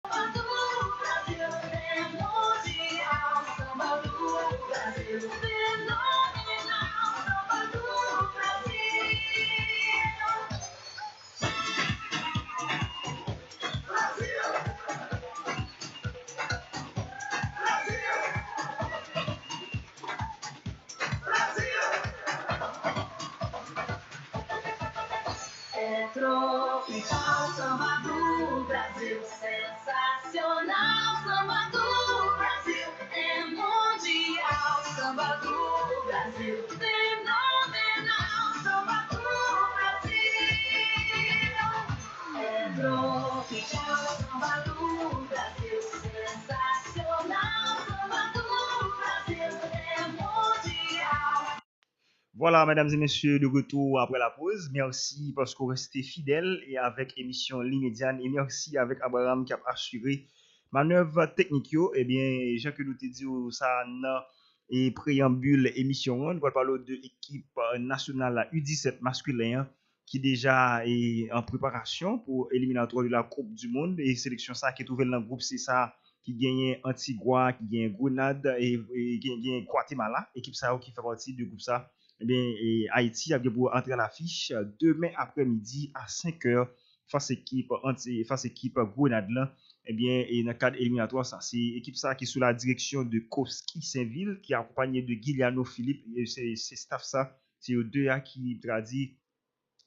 Samba do Brasil é mundial. Samba do Brasil fenomenal. Samba do Brasil. Brasil, Brasil, Brasil. É tropical, samba do Brasil, sensacional, samba do Brasil, é mundial, samba do Brasil, fenomenal, samba do Brasil. É tropical, samba do Brasil, sensacional, samba do Brasil, é mundial. Voilà, mesdames et messieurs, de retour après la pause. Merci parce que vous restez fidèles et avec émission L'Immédiane. Et merci avec Abraham qui a assuré manœuvre technique. Eh bien, Jean que nous te dit, ça dans et préambule émission, on va parler de l'équipe nationale U17 masculin qui déjà est en préparation pour éliminatoire de la Coupe du Monde et sélection ça qui est trouvé dans le groupe, c'est ça qui gagne Antigua, qui gagne Grenade et qui gagne Guatemala, équipe ça qui fait partie du groupe ça. Eh bien, Haïti a bien pour entrer à l'affiche demain après-midi à 5 heures face équipe Grenade là. Eh bien, et dans le cadre éliminatoire, ça, c'est l'équipe ça qui est sous la direction de Kowski Saint-Ville, qui est accompagné de Guiliano Philippe, et c'est staff ça, c'est eux deux qui traduit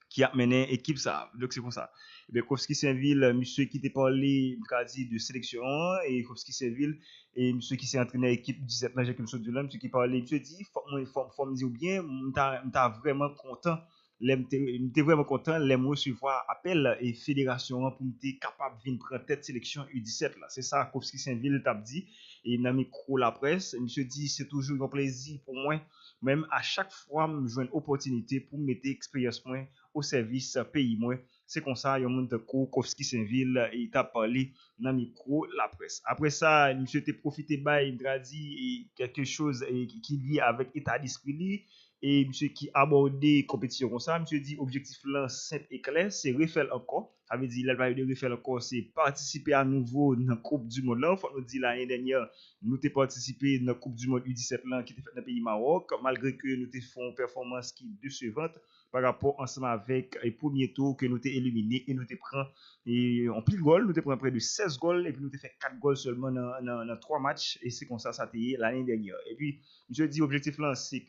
qui a mené l'équipe ça. Donc c'est pour ça. Et bien, Kowski Saint-Ville, monsieur qui t'a parlé de sélection, et Kowski Saint-Ville, et monsieur qui s'est entraîné à l'équipe 17 là, j'ai comme ça de là, monsieur qui parlait, monsieur dit, faut me dire bien, m'ta vraiment content. J'étais vraiment content de recevoir appel et fédération pour être capable de venir prendre tête sélection U17 là. C'est ça Kowski Saint-Ville t'a dit et dans micro la presse, monsieur dit c'est toujours un plaisir pour moi même à chaque fois je joue une opportunité pour mettre expérience moi au service pays moi. C'est comme ça, il y a un monde de Kowski Saint-Ville et il t'a parlé dans le micro la presse. Après ça, monsieur t'a profité il a dit quelque chose qui lié avec état d'esprit et monsieur qui abordé compétition comme ça, monsieur dit objectif là simple et clair, c'est refaire encore. Ça veut dire là de refaire encore, c'est participer à nouveau dans la Coupe du Monde là. Faut nous dire l'année dernière, nous avons participé dans la Coupe du Monde U17 là qui était faite dans le pays Maroc, malgré que nous avons fait une performance qui est décevante par rapport ensemble avec le premier tour que nous avons éliminé et nous avons pris en pile goal, nous avons pris près de 16 goals et puis nous avons fait 4 goals seulement dans 3 matchs et c'est comme ça ça a été l'année dernière. Et puis je dis objectif là c'est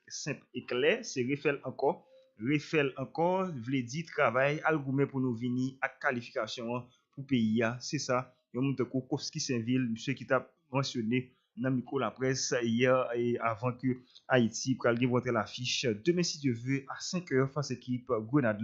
simple et clair, c'est refaire encore, veut dire travail algoumen pour nous venir à qualification pour pays c'est ça. Il y a un Kowski Saint-Ville, monsieur qui t'a mentionné dans micro la presse hier et avant que Haïti pour aller voir l'affiche demain si Dieu veut à 5 heures face à l'équipe Grenade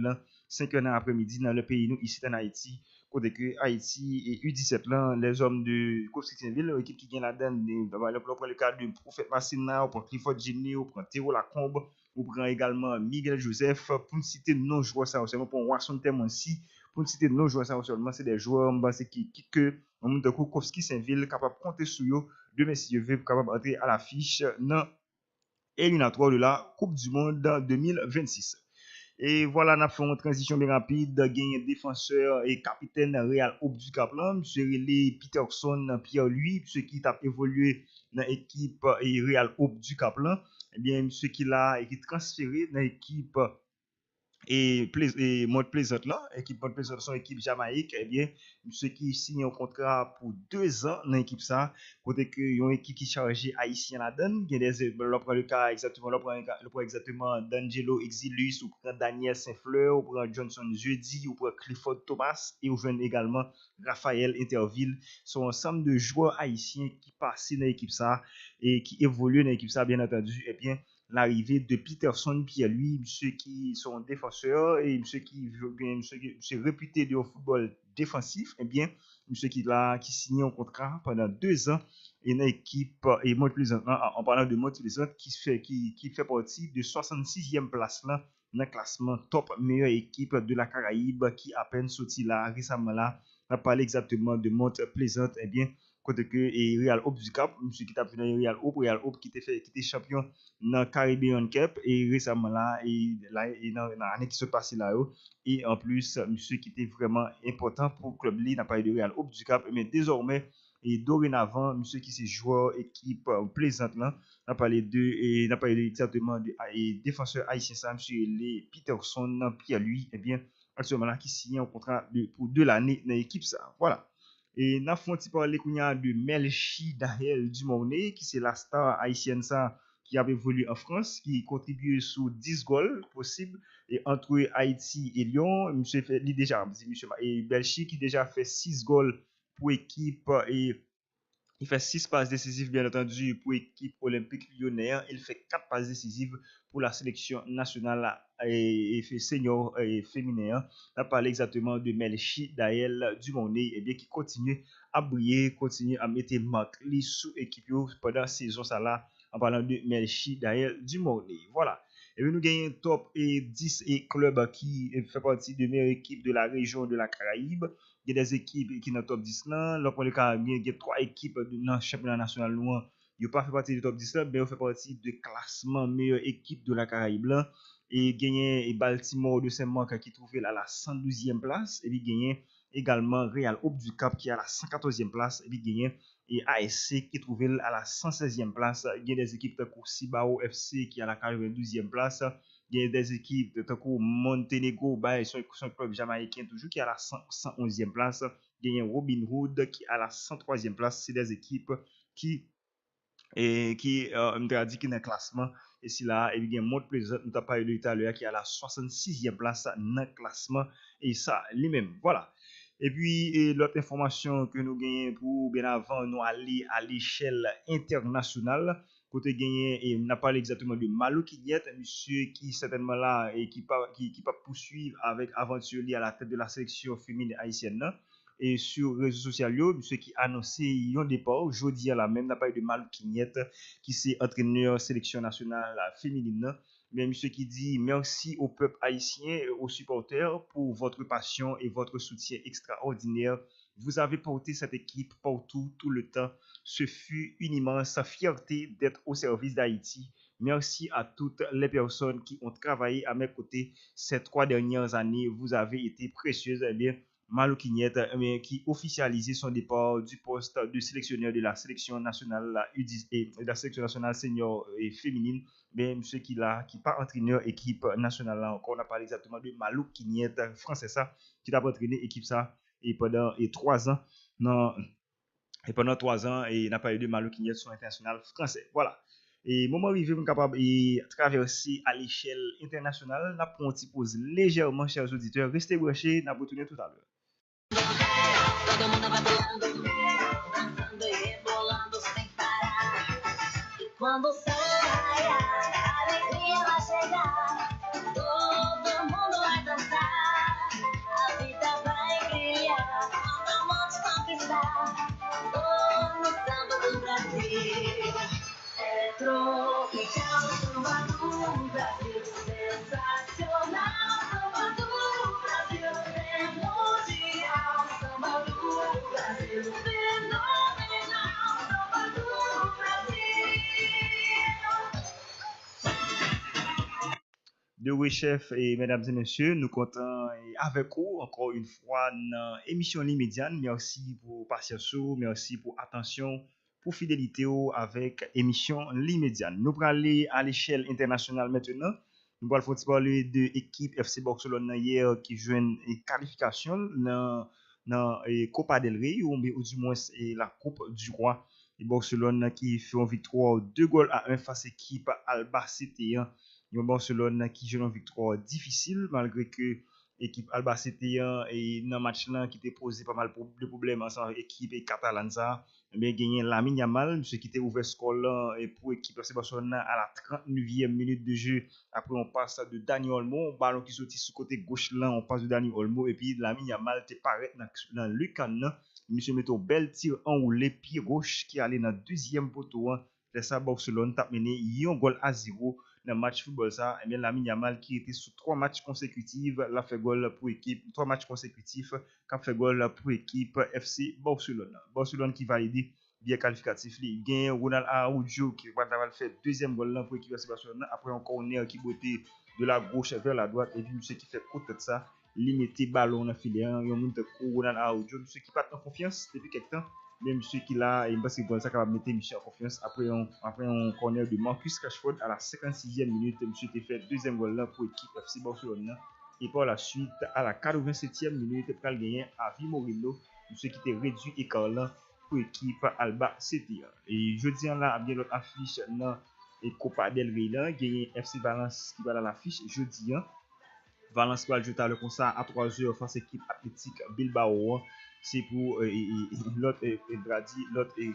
5 heures dans l'après-midi dans le pays nous ici en Haïti côté que Haïti et U17 là les hommes de Kowski Saint-Ville l'équipe qui gagne la donne pour le cas de Prophète Massina ou pour Clifford Gini ou pour Théo Lacombe ou prend également Miguel Joseph pour ne citer non joueurs ça seulement pour Wasson Temansi pour ne citer non joueurs ça seulement c'est des joueurs qui que on de Kowski Saint-Ville capable de compter sur eux demain si Dieu veut capable d'entrer à l'affiche dans éliminatoire de la Coupe du Monde 2026. Et voilà, on a fait une transition bien rapide, gagné défenseur et capitaine Real Hope du Caplan, M. Relé Peterson Pierre-Louis, ce qui a évolué dans l'équipe Real Hope du Caplan, eh bien, M. qui l'a transféré dans l'équipe et Mode Plaisant là, équipe Mode Plaisant son équipe Jamaïque, eh bien, ceux qui signent un contrat pour 2 ans dans l'équipe ça, côté que une équipe qui chargée haïtien la donne, il y a des le cas exactement le prend exactement D'Angelo Exilus ou prend Daniel Saint-Fleur ou prend Johnson Jeudi ou prend Clifford Thomas et ou joindre également Raphaël Interville, sont ensemble de joueurs haïtiens qui passent dans l'équipe ça et qui évoluent dans l'équipe ça bien entendu, eh bien l'arrivée de Peterson Pierre-Louis, monsieur qui sont défenseurs et monsieur qui monsieur réputé de football défensif, eh bien, monsieur qui signe un contrat pendant 2 ans et une équipe et moi plus en parlant de moi plus qui fait partie de 66e place là dans le classement top meilleure équipe de la Caraïbe qui à peine sorti là récemment là on a parlé exactement de Mont Plaisante eh bien côté que et Real Hope du Cap, monsieur qui t'a venu Real Hope qui était champion dans Caribbean Cup et récemment là et dans l'année qui se passe là et en plus monsieur qui était vraiment important pour le club n'a pas eu de Real Hope du Cap mais désormais et dorénavant monsieur qui c'est joueur équipe plaisante là n'a parlé de et n'a parlé exactement de défenseur haïtien ça monsieur les Peterson Pierre lui et bien actuellement là qui signe un contrat pour 2 l'année dans l'équipe ça voilà. Et n'a font parler de Melchi Dahel Dumornay qui c'est la star haïtienne ça qui avait évolué en France qui contribue sous 10 goals possibles et entre Haïti et Lyon monsieur fait déjà monsieur et Belgique qui déjà fait 6 goals pour équipe et il fait 6 passes décisives, bien entendu, pour l'équipe olympique lyonnaise. Il fait 4 passes décisives pour la sélection nationale et senior et féminin. On a parlé exactement de Melchi Daël Dumornay, et bien qui continue à briller, continue à mettre marque sous équipe pendant la saison ça là, en parlant de Melchi Daël Dumornay. Voilà. Et puis nous gagnons top et 10 et club qui fait partie de meilleures équipes de la région de la Caraïbe. Il y a des équipes qui sont dans le top 10 là. Là, pour le cas, il y a 3 équipes dans le championnat national loin. Ils ne font pas partie du top 10 là, mais ils font partie du classement meilleure équipe de la Caraïbe là. Et gagné Baltimore de Saint-Marc qui trouve à la 112e place. Et puis gagné également Real Hope du Cap qui est à la 114e place. Et puis gagné et ASC qui trouve à la 116e place. Il y a des équipes comme Cibao FC qui est à la 92e place. Il y a des équipes de Monténégro, son club jamaïcain toujours qui est à la 111e place. Il y a Robin Hood qui est à la 103e place. C'est des équipes qui me dit qu'il est dans le classement et si là il y a Mont Plaisant nous t'a parlé de tout à l'heure qui est à la 66e place dans le classement et ça lui-même voilà. Et puis l'autre information que nous gagnons pour bien avant nous aller à l'échelle internationale côté gagné et n'a parlé exactement de Malou Kinyet monsieur qui certainement là et qui pas poursuivre avec aventure à la tête de la sélection féminine haïtienne là. Et sur les réseaux sociaux, monsieur qui annoncé un départ, jeudi à la même, n'a pas eu de Malou Kinyet, qui c'est entraîneur sélection nationale féminine. Mais monsieur qui dit merci au peuple haïtien et aux supporters pour votre passion et votre soutien extraordinaire. Vous avez porté cette équipe partout, tout le temps. Ce fut une immense fierté d'être au service d'Haïti. Merci à toutes les personnes qui ont travaillé à mes côtés ces 3 dernières années. Vous avez été précieuses. Eh bien, Malou Kinyet, qui officialisait son départ du poste de sélectionneur de la sélection nationale U10 et de la sélection nationale senior et féminine, mais monsieur qui pas entraîneur équipe nationale là encore, on a parlé exactement de Malou Kinyet, français ça, qui a entraîné équipe ça et pendant 3 ans non et pendant 3 ans et n'a pas eu de Malou Kinyet sur international français. Voilà. Et moment arrivé, on est capable de traverser à l'échelle internationale. N'a pas un petit pause légèrement, chers auditeurs. Restez branchés, n'a pas retourner tout à l'heure. Todo mundo vai pulando, dançando e rebolando sem parar. E quando o sol raiar, a alegria vai chegar. Todo mundo vai dançar, a vida vai brilhar. Vamos conquistar, oh, no samba do Brasil. É tropical, samba do Brasil, sensacional, samba do Brasil. É mundial, samba do Brasil, fenomenal, samba do Brasil. De oui, chef et mesdames et messieurs, nous comptons avec vous encore une fois dans l'émission Médiane. Merci pour patience, merci pour attention, pour fidélité avec émission Médiane. Nous allons aller à l'échelle internationale maintenant. Nous allons parler de l'équipe FC Barcelone hier qui joue une qualification dans Copa del Rey ou du moins la Coupe du Roi. Et Barcelone qui fait une victoire 2-1 face à l'équipe Albacete. Yon Barcelone qui joue une victoire difficile malgré que l'équipe Albacete et dans match là qui était posé pas mal de problèmes ensemble équipe et catalane ça mais gagné Lamine Yamal ce qui était ouvert score là et pour équipe FC Barcelone à la 39e minute de jeu après on passe de Dani Olmo ballon qui sorti sur côté gauche là on passe de Dani Olmo et puis Lamine Yamal te paraît dans le canon monsieur met un bel tir enroulé pied gauche qui allait dans deuxième poteau. C'est ça Barcelone t'a mené 1 goal à 0 dans le match football ça, eh bien Lamine Yamal qui était sous 3 matchs consécutifs, l'a fait goal pour équipe, 3 matchs consécutifs, qu'a fait goal pour équipe FC Barcelone. Barcelone qui validé bien qualificatif. Il gagne Ronald Araujo qui va faire deuxième goal pour l'équipe FC Barcelone. Après un corner qui bottait de la gauche vers la droite et puis monsieur qui fait côté de ça, limiter ballon dans filet. Il y a un monde Ronald Araujo, monsieur qui pas en confiance depuis quelque temps. Mais monsieur qui là, il parce que ça capable mettre monsieur en confiance après un corner de Marcus Rashford à la 56e minute, monsieur qui fait deuxième goal là pour l'équipe FC Barcelone. Et par la suite, à la 87e minute, il a gagné à Vimorino, monsieur qui était réduit écart là pour l'équipe Alba City. Et jeudi là, bien l'autre affiche dans et Copa del Rey là, gagné FC Valence qui va dans l'affiche jeudi. Valence va jouer à le concert à 3h face à l'équipe Athletic Bilbao. C'est pour l'autre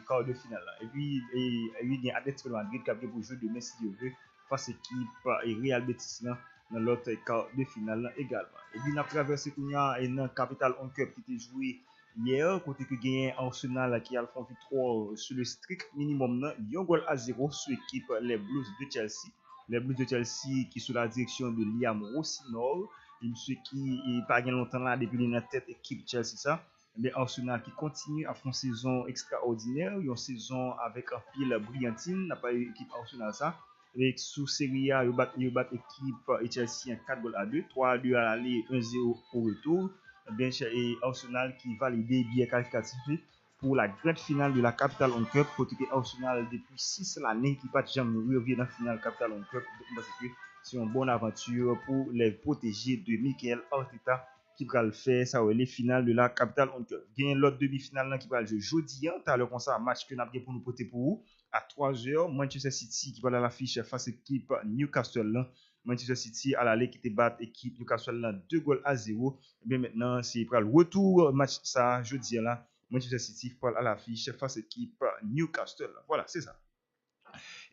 quart de finale. Et puis, il y a Atletico Madrid qui a pour jouer demain si Dieu veut face à l'équipe Real Betis dans l'autre quart de finale également. Et puis, on a traversé dans Capital One Cup qui était joué hier, côté que gagné Arsenal qui a fait victoire sur le strict minimum, 1 goal à 0 sur l'équipe les Blues de Chelsea. Les Blues de Chelsea qui sous la direction de Liam Rossinor, monsieur qui n'est pas longtemps là depuis la tête équipe Chelsea ça. Mais Arsenal qui continue à faire une saison extraordinaire, une saison avec un pile brillantine, n'a pas eu équipe Arsenal ça. Avec sous Serie A, ils battent équipe Chelsea 4 goals à 2, 3-2 à l'aller, 1-0 au retour. Bien, et Arsenal qui valide bien qualificatif pour la grande finale de la Capital One Cup, côté que Arsenal depuis 6 l'année qui pas jamais revient dans la finale Capital One Cup, parce que c'est une bonne aventure pour les protégés de Mikel Arteta qui va le faire ça les finales de la Capital One Cup. Il y a l'autre demi-finale qui va le jouer jeudi, t'as le concert match que nous avons pour nous porter pour vous à 3h, Manchester City qui va dans l'affiche face à l'équipe Newcastle. Manchester City à l'aller qui te bat équipe Newcastle 2 goals à 0. Et bien maintenant, c'est pour le retour match ça jeudi là. Manchester City parle à l'affiche face à l'équipe Newcastle. Voilà, c'est ça.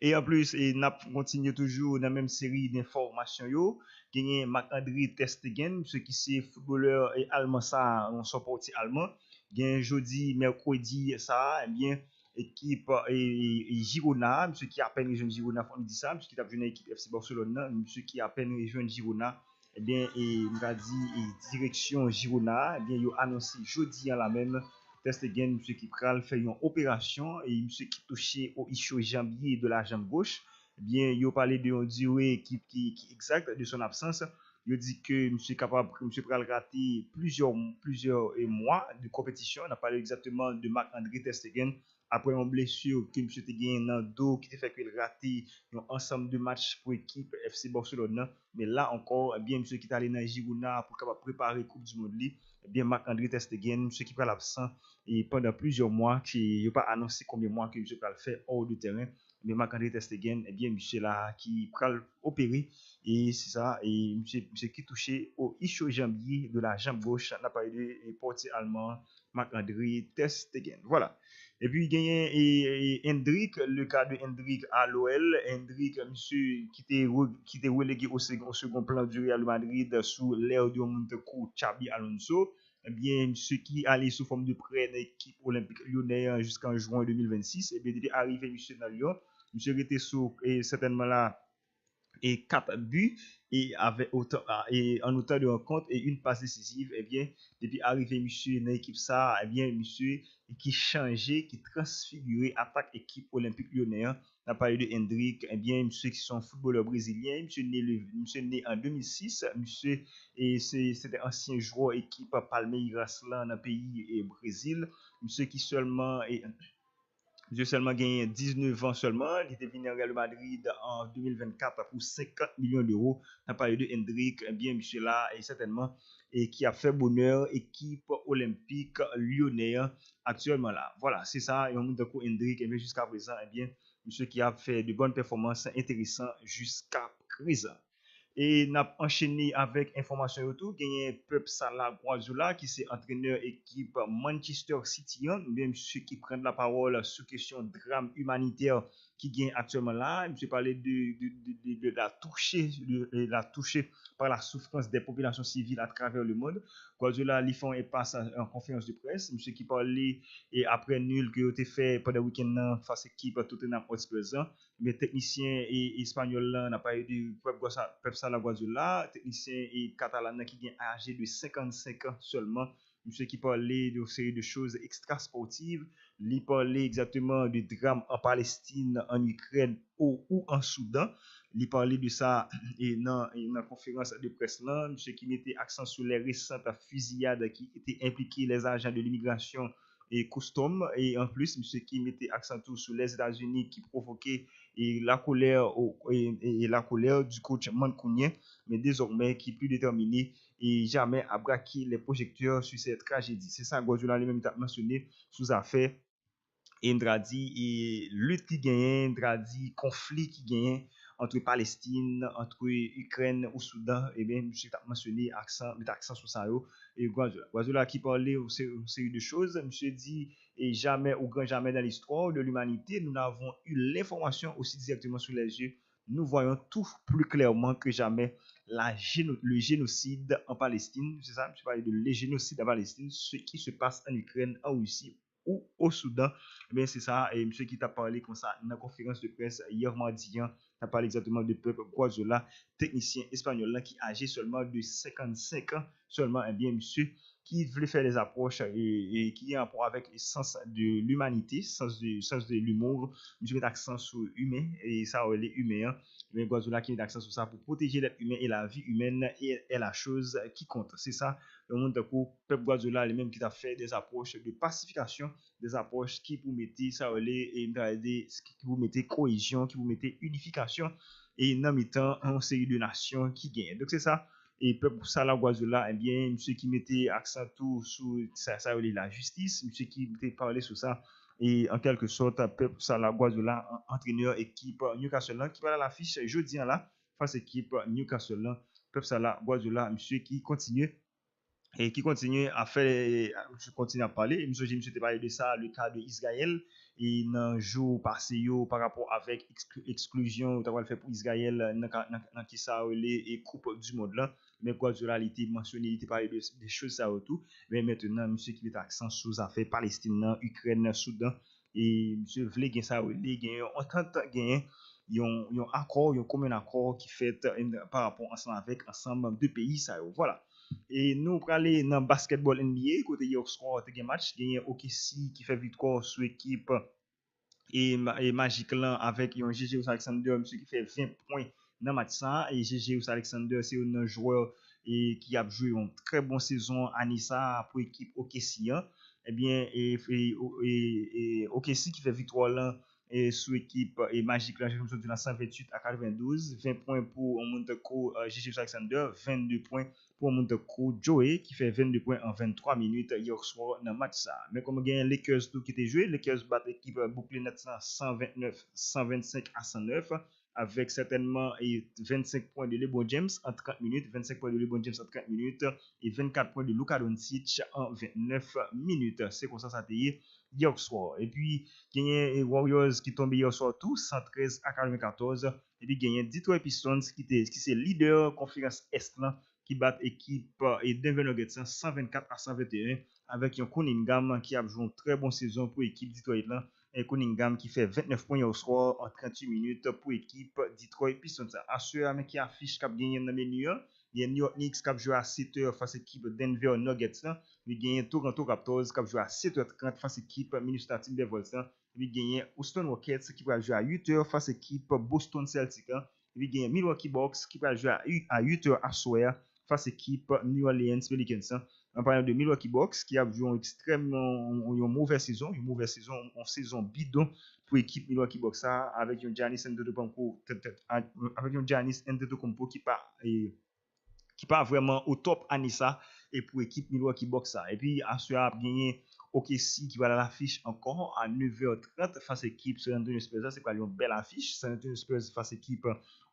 Et en plus, on continue toujours dans la même série d'informations. Gagné Marc-André Ter Stegen, ce qui c'est footballeur et allemand ça, on supporte allemand. Gagné jeudi, mercredi ça, eh bien équipe et Girona, ce qui a à peine rejoint Girona, on dit ça, qui a joué l'équipe FC Barcelone, ce qui a à peine rejoint Girona, eh bien et on a dit direction Girona, eh bien il a annoncé jeudi à la même Ter Stegen, monsieur qui pral fait une opération et monsieur qui touché au ischio jambier de la jambe gauche. Eh bien, il a parlé de une durée qui exacte de son absence. Il dit que monsieur capable, monsieur pral rater plusieurs mois de compétition. On a parlé exactement de Marc-André Ter Stegen après une blessure que monsieur te gagné dans le dos qui te fait qu'il raté un ensemble de matchs pour l'équipe FC Barcelone. Mais là encore, eh bien monsieur qui est allé dans Girona pour capable préparer Coupe du Monde. Eh bien Marc-André Ter Stegen, monsieur qui pral absent et pendant plusieurs mois, qui n'a pas annoncé combien de mois que monsieur va le faire hors du terrain. Mais Marc-André Ter Stegen, eh bien, monsieur là, qui va opérer, et c'est ça, et monsieur qui touché au ischio-jambier de la jambe gauche, n'a pas aidé et portier allemand, Marc-André Ter Stegen. Voilà. Et puis, il y a Hendrik, le cas de Hendrik à l'OL. Hendrik, monsieur, qui était relégué au second plan du Real Madrid sous l'ère de Montecu, Xabi Alonso. Eh bien, ceux qui allaient sous forme de prêt dans l'équipe olympique lyonnais jusqu'en juin 2026, eh bien, il est arrivé monsieur dans Lyon. Monsieur était sous, et certainement là, et 4 buts et avec autant et en autant de rencontres et une passe décisive. Eh bien depuis arrivé monsieur dans l'équipe ça, eh bien monsieur qui changeait, qui transfigurait attaque équipe olympique lyonnais. On a parlé de Hendrik, eh bien monsieur qui sont footballeurs brésiliens, monsieur né en 2006, monsieur et c'était ancien joueur équipe Palmeiras là dans le pays et Brésil, monsieur qui seulement j'ai seulement gagné 19 ans seulement. Il était venu au Real Madrid en 2024 pour 50 millions d'euros. On a parlé de Hendrik, eh bien, monsieur là, et certainement, et qui a fait bonheur, équipe olympique lyonnais actuellement là. Voilà, c'est ça. Et on monte de coup Hendrik, et bien, jusqu'à présent, eh bien, monsieur qui a fait de bonnes performances intéressantes jusqu'à présent. Et n'a enchaîné avec information autour, gagné Pep Salah Guardiola qui c'est entraîneur équipe Manchester City, même ceux qui prennent la parole sur question drame humanitaire qui gagne actuellement là. Je parlais de la la toucher par la souffrance des populations civiles à travers le monde. Guardiola lui fait passe en conférence de presse, monsieur qui parlait et après nul que a fait pendant le week-end face à l'équipe Tottenham Hotspur. Mais technicien et espagnol là n'a pas eu de Pep Salah Guardiola, technicien et catalan qui vient âgé de 55 ans seulement. Monsieur qui parlait d'une série de choses extra sportives, il parlait exactement du drame en Palestine, en Ukraine ou en Soudan. Il parlait de ça et dans une conférence de presse là, monsieur qui mettait accent sur les récentes fusillades qui étaient impliquées les agents de l'immigration et custom et en plus monsieur qui mettait accent sur les États-Unis qui provoquaient et la colère du coach Mancounien, mais désormais qui est plus déterminé et jamais à braquer les projecteurs sur cette tragédie. C'est ça, Guardiola lui-même a mentionné sous affaire et Ndradi et lutte qui gagne, Ndradi conflit qui gagne entre Palestine, entre Ukraine ou Soudan, et bien, je suis mentionné mettre accent sur ça, et Guardiola qui parlait une série de choses, monsieur dit, et jamais, au grand jamais dans l'histoire de l'humanité, nous n'avons eu l'information aussi directement sous les yeux, nous voyons tout plus clairement que jamais le génocide en Palestine, c'est ça, je parlais de le génocide en Palestine, ce qui se passe en Ukraine, en Russie ou au Soudan. Eh bien, c'est ça, et monsieur qui t'a parlé comme ça dans la conférence de presse hier mardi, t'a parlé exactement de Pep Guardiola, technicien espagnol là, qui âgé seulement de 55 ans, seulement, eh bien, monsieur qui voulait faire des approches et qui est en rapport avec le sens de l'humanité, sens de l'humour, monsieur met accent sur humain, et ça, les humains, mais Guardiola qui met accent sur ça pour protéger l'être humain et la vie humaine est la chose qui compte. C'est ça, le monde de Pep Guardiola lui-même qui a fait des approches de pacification, des approches qui vous mettez ça et qui vous mettez cohésion, qui vous mettez unification et en même temps une série de nations qui gagnent. Donc c'est ça. Et Pep Salah Guardiola, eh bien, monsieur qui mettait accent tout sur ça la justice, monsieur qui mettait parlé sur ça. Et en quelque sorte, Pep Salah Guardiola, entraîneur équipe Newcastle, qui va à l'affiche jeudi là, face à l'équipe Newcastle. Pep Salah Guardiola, monsieur qui continue et qui continue à faire, je continue à parler. Je me suis parlé de ça, le cas d'Israël, et dans le jour passé, par rapport avec exclusion, tu as fait pour Israël, dans qui ça et coupe du monde là. Mais Guardiola, il était mentionné, il était parlé des choses ça autour. Mais maintenant, monsieur qui met accent sur les affaires Palestine, Ukraine, Soudan, et monsieur voulait gagner ça, il gagne, on tente gagner. Il y a un accord, il y a un commun accord qui fait par rapport ensemble avec ensemble deux pays, ça, voilà. Et nous, pour aller dans le basketball NBA, côté hier soir, il y a un match, il y a OKC qui fait victoire sur l'équipe et Magic là avec un GG Alexander, monsieur qui fait 20 points dans le match ça. Et GG Alexander, c'est un joueur qui a joué une très bonne saison à Nissa pour l'équipe OKC. Eh bien, et OKC qui fait victoire là et sous équipe et Magic là, j'ai de la 128 à 92, 20 points pour Monteko GG Alexander, 22 points pour Monteko Joey qui fait 22 points en 23 minutes hier soir dans le match ça. Mais comme il y a Lakers tout qui était joué, Lakers bat l'équipe Brooklyn Nets 125 à 109 avec certainement 25 points de LeBron James en 30 minutes, 25 points de LeBron James en 30 minutes et 24 points de Luka Doncic en 29 minutes. C'est comme ça a été hier soir. Et puis, il y a les Warriors qui tombent hier soir tout, 113 à 94. Et puis, il y a Detroit Pistons qui est leader conférence Est là, qui bat équipe et Denver Nuggets 124 à 121 avec un Cunningham qui a joué une très bonne saison pour l'équipe Detroit là. Et Cunningham qui fait 29 points au soir en 38 minutes pour l'équipe Detroit Pistons. Assure qui affiche qui a gagné dans le menu. Il y a New York Knicks qui a joué à 7h face à l'équipe Denver Nuggets. Il y a Toronto Raptors qui a joué à 7h30 face à l'équipe Minnesota Timberwolves. Il y a Houston Rockets qui va jouer à 8h face à l'équipe Boston Celtics. Il y a Milwaukee Bucks qui va jouer à 8h à soir face à l'équipe New Orleans Pelicans. En parlant de Milwaukee Bucks qui a joué une mauvaise saison, une saison bidon pour l'équipe Milwaukee Bucks avec un Giannis Antetokounmpo qui pas vraiment au top Anissa et pour l'équipe Milwaukee Bucks. Et puis, à ce a gagné OKC qui va à l'affiche encore à 9h30 face à l'équipe San Antonio Spurs. C'est quoi une belle affiche. San Antonio Spurs face à l'équipe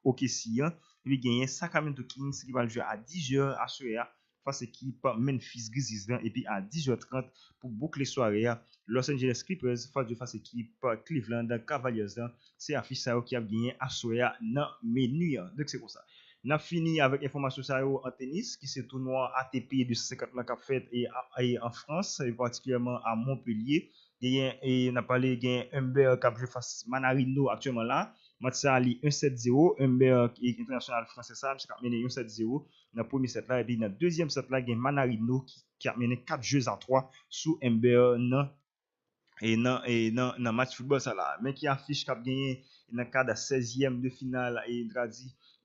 OKC. Et puis gagner Sacramento Kings qui va le jouer à 10h à soir face à l'équipe Memphis Grizzlies. Et puis à 10h30 pour boucler soirée, Los Angeles Clippers face à l'équipe Cleveland Cavaliers. C'est affiche ça qui a gagné à soir dans menu. Donc c'est comme ça. On a fini avec information ça en tennis qui c'est tournoi ATP 250 qui a fait et en France et particulièrement à Montpellier. Et on a parlé de Humbert qui a joué face à Manarino actuellement là. Match ça ali 1-7-0. Humbert international français ça qui a mené 1-7-0 dans le premier set là et puis dans le deuxième set là il y a Manarino qui a mené 4 jeux à 3 sous Humbert dans match football ça là mais qui affiche qui a gagné dans le cadre de 16e de finale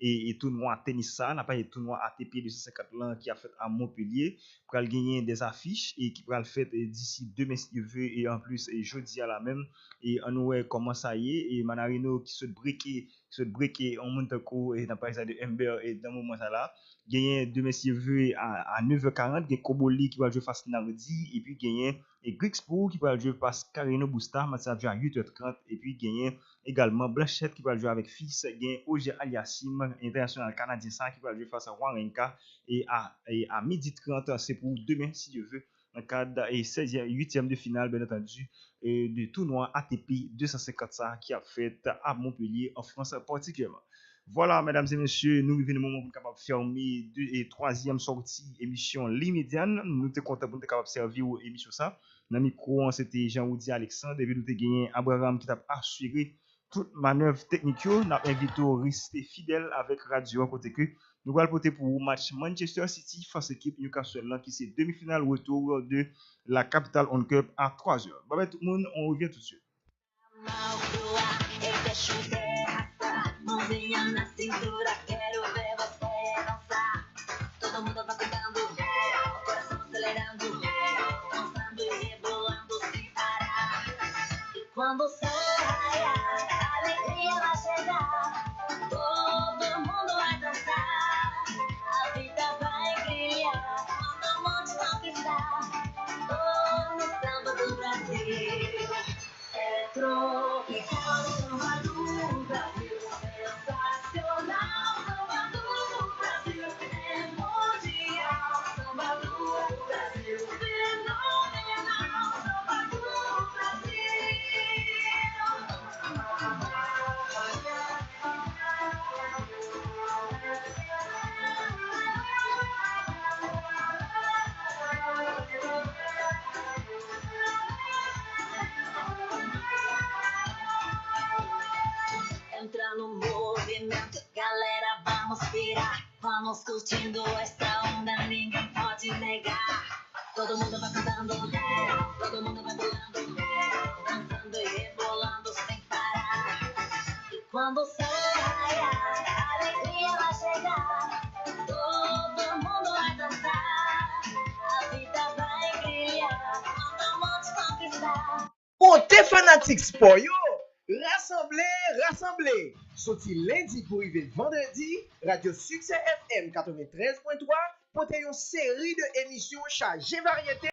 et tournoi tennis ça n'a pas un tournoi ATP 250 là qui a fait à Montpellier pour gagner des affiches et qui va le faire d'ici demain si Dieu veut et en plus et jeudi à la même et on voit comment ça y est et Manarino qui se briquer en Monteko et dans par exemple de Humbert et dans moment ça là gagner demain si Dieu veut à 9h40 il y a Koboli qui va jouer face Nardi et puis gagner et Grixbourg qui va jouer face Carino Busta match à 8h30 et puis gagner également Blanchette qui va jouer avec Fils, gagner Oger Aliassim international canadien ça qui va jouer face à Warenka et à 12h30 c'est pour demain si Dieu veut dans le cadre et 16e 8e de finale bien entendu et du tournoi ATP 250 ça qui a fait à Montpellier en France particulièrement. Voilà, mesdames et messieurs, nous venons au moment pour capable fermer deux et troisième sortie émission l'immédiane. Nous sommes contents pour être capable servir émission ça. Dans le micro, c'était Jean-Oudi Alexandre et puis nous avons gagné Abraham qui t'a assuré toute manœuvre technique. Nous avons invité à rester fidèle avec Radio côté que nous allons voter pour le match Manchester City face à l'équipe Newcastle qui c'est demi-finale retour de la Capital One Cup à 3h. Bye bye tout le monde, on revient tout de suite. Mãozinha na cintura, quero ver você dançar. Todo mundo vai cantando, o coração acelerando, dançando e rebolando sem parar. E quando o sol raiar, a alegria vai chegar. Todo mundo vai dançar, a vida vai brilhar. Quando o monte conquistar, no samba do Brasil. É tropical, samba do Brasil. Sensacional, samba do Brasil. É mundial, samba do Brasil. Fenomenal, samba do Brasil. Entra no movimento, galera, vamos pirar. Vamos curtindo esta onda, ninguém pode negar. Todo mundo vai cantando, todo mundo vai pulando, dançando e rebolando sem parar. E quando o sol raiar, a alegria vai chegar. Todo mundo vai dançar, a vida vai brilhar. Quando o monte conquistar. Côté fanatique sport, yo! Rassemblez! Sorti lundi pour arriver vendredi, Radio Succès FM 93.3 pour une série d'émissions chargées variétés.